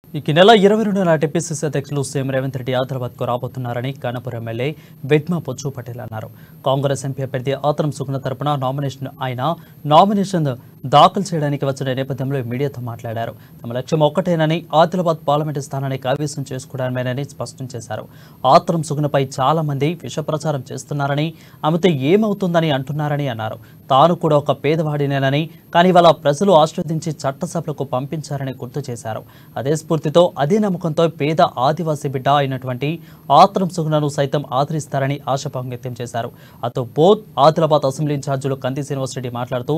ఈ నెల 22 నాటి పిసిసి అధ్యక్షులు సీఎం రేవంత్ రెడ్డి హైదరాబాద్కు రాబోతున్నారని కానపురం ఎమ్మెల్యే వెడ్మా పొచ్చు పటేల్ అన్నారు. కాంగ్రెస్ ఎంపీ అభ్యర్థి ఆత్రం సుగుణ తరపున నామినేషన్ దాఖలు చేయడానికి వచ్చిన నేపథ్యంలో మీడియాతో మాట్లాడారు. తమ లక్ష్యం ఒక్కటేనని, ఆదిలాబాద్ పార్లమెంటు స్థానాన్ని కైవసం చేసుకోవడమేనని స్పష్టం చేశారు. ఆత్రం సుగుణపై చాలా మంది విష ప్రచారం చేస్తున్నారని, ఆమెతో ఏమవుతుందని అంటున్నారని అన్నారు. తాను కూడా ఒక పేదవాడినేనని, కానీ వాళ్ళ ప్రజలు ఆశీర్వదించి చట్టసభలకు పంపించారని గుర్తు చేశారు. అదే స్ఫూర్తితో, అదే నమ్మకంతో పేద ఆదివాసీ బిడ్డ అయినటువంటి ఆత్రం సుగుణను సైతం ఆదరిస్తారని ఆశాభావం వ్యక్తం చేశారు. అతో బోధ్ ఆదిలాబాద్ అసెంబ్లీ ఇన్ఛార్జీలు కంది శ్రీనివాసరెడ్డి మాట్లాడుతూ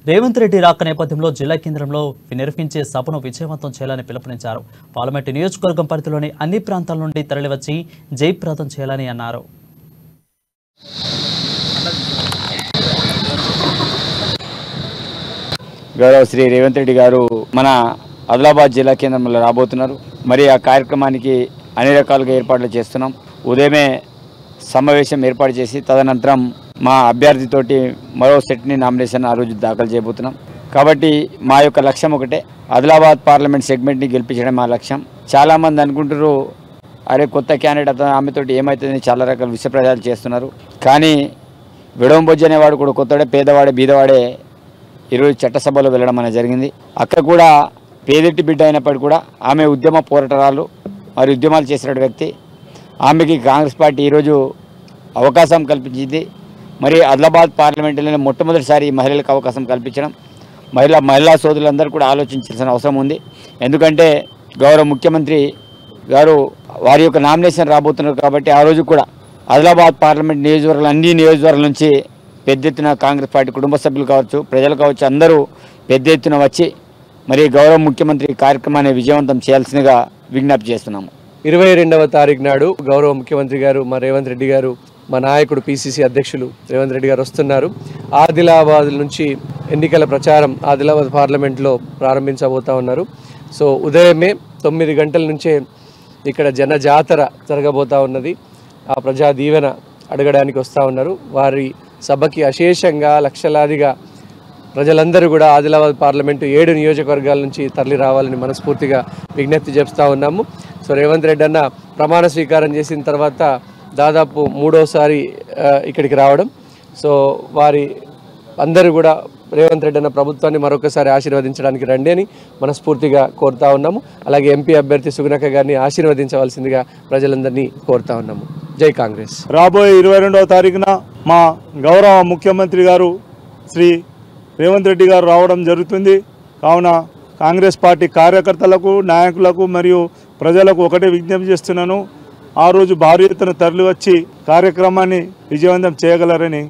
రేవంత్ రెడ్డి రాక నేపథ్యంలో జిల్లా కేంద్రంలో నిర్వహించే సభను విజయవంతం చేయాలని పిలుపునిచ్చారు. పార్లమెంటు నియోజకవర్గం పరిధిలోని అన్ని ప్రాంతాల నుండి తరలివచ్చి జయప్రదం చేయాలని అన్నారు. గౌరవ శ్రీ రేవంత్ రెడ్డి గారు మన ఆదిలాబాద్ జిల్లా కేంద్రంలో రాబోతున్నారు. మరి ఆ కార్యక్రమానికి అన్ని రకాలుగా ఏర్పాట్లు చేస్తున్నాం. ఉదయమే సమావేశం ఏర్పాటు చేసి తదనంతరం మా అభ్యర్థితోటి మరో సెట్ని నామినేషన్ ఆ రోజు దాఖలు చేయబోతున్నాం. కాబట్టి మా యొక్క లక్ష్యం ఒకటే, ఆదిలాబాద్ పార్లమెంట్ సెగ్మెంట్ని గెలిపించడం మా లక్ష్యం. చాలామంది అనుకుంటారు, అరే కొత్త క్యాండిడేట్ ఆమెతోటి ఏమవుతుందని చాలా రకాల విషప్రచారాలు చేస్తున్నారు. కానీ విడవంబొజ్జు అనేవాడు కూడా కొత్తవాడే, పేదవాడే, బీదవాడే ఈరోజు చట్టసభలో వెళ్ళడం అనేది జరిగింది. అక్కడ కూడా పేదెట్టి బిడ్డ అయినప్పటికీ కూడా ఆమె ఉద్యమ పోరాటాలు మరి ఉద్యమాలు చేసిన వ్యక్తి. ఆమెకి కాంగ్రెస్ పార్టీ ఈరోజు అవకాశం కల్పించింది. మరి ఆదిలాబాద్ పార్లమెంటులోనే మొట్టమొదటిసారి మహిళలకు అవకాశం కల్పించడం మహిళా సోదరులందరూ కూడా ఆలోచించాల్సిన అవసరం ఉంది. ఎందుకంటే గౌరవ ముఖ్యమంత్రి గారు వారి యొక్క నామినేషన్ రాబోతున్నారు. కాబట్టి ఆ రోజు కూడా ఆదిలాబాద్ పార్లమెంట్ నియోజకవర్గాలు అన్ని నియోజకవర్గాల నుంచి పెద్ద ఎత్తున కాంగ్రెస్ పార్టీ కుటుంబ సభ్యులు కావచ్చు, ప్రజలు కావచ్చు, అందరూ పెద్ద ఎత్తున వచ్చి మరి గౌరవ ముఖ్యమంత్రి కార్యక్రమాన్ని విజయవంతం చేయాల్సిందిగా విజ్ఞప్తి చేస్తున్నాము. 22వ తారీఖు నాడు గౌరవ ముఖ్యమంత్రి గారు మా రేవంత్ రెడ్డి గారు, మా నాయకుడు పిసిసి అధ్యక్షులు రేవంత్ రెడ్డి గారు వస్తున్నారు. ఆదిలాబాద్ నుంచి ఎన్నికల ప్రచారం ఆదిలాబాద్ పార్లమెంట్లో ప్రారంభించబోతా ఉన్నారు. సో ఉదయమే 9 గంటల నుంచే ఇక్కడ జనజాతర జరగబోతా ఉన్నది. ఆ ప్రజా దీవెన అడగడానికి వస్తూ ఉన్నారు. వారి సభకి అశేషంగా లక్షలాదిగా ప్రజలందరూ కూడా ఆదిలాబాద్ పార్లమెంటు 7 నియోజకవర్గాల నుంచి తరలి రావాలని మనస్ఫూర్తిగా విజ్ఞప్తి చేస్తూ ఉన్నాము. సో రేవంత్ రెడ్డి అన్న ప్రమాణ స్వీకారం చేసిన తర్వాత దాదాపు 3వసారి ఇక్కడికి రావడం. సో వారి అందరూ కూడా రేవంత్ రెడ్డి అన్న ప్రభుత్వాన్ని మరొకసారి ఆశీర్వదించడానికి రండి అని మనస్ఫూర్తిగా కోరుతా ఉన్నాము. అలాగే ఎంపీ అభ్యర్థి సుగుణక్క గారిని ఆశీర్వదించవలసిందిగా ప్రజలందరినీ కోరుతా ఉన్నాము. జై కాంగ్రెస్. రాబోయే 22వ తారీఖున మా గౌరవ ముఖ్యమంత్రి గారు శ్రీ రేవంత్ రెడ్డి గారు రావడం జరుగుతుంది. కావున కాంగ్రెస్ పార్టీ కార్యకర్తలకు, నాయకులకు మరియు ప్రజలకు ఒకటే విజ్ఞప్తి చేస్తున్నాను, ఆ రోజు భారీ ఎత్తున తరలి వచ్చి కార్యక్రమాన్ని విజయవంతం చేయగలరని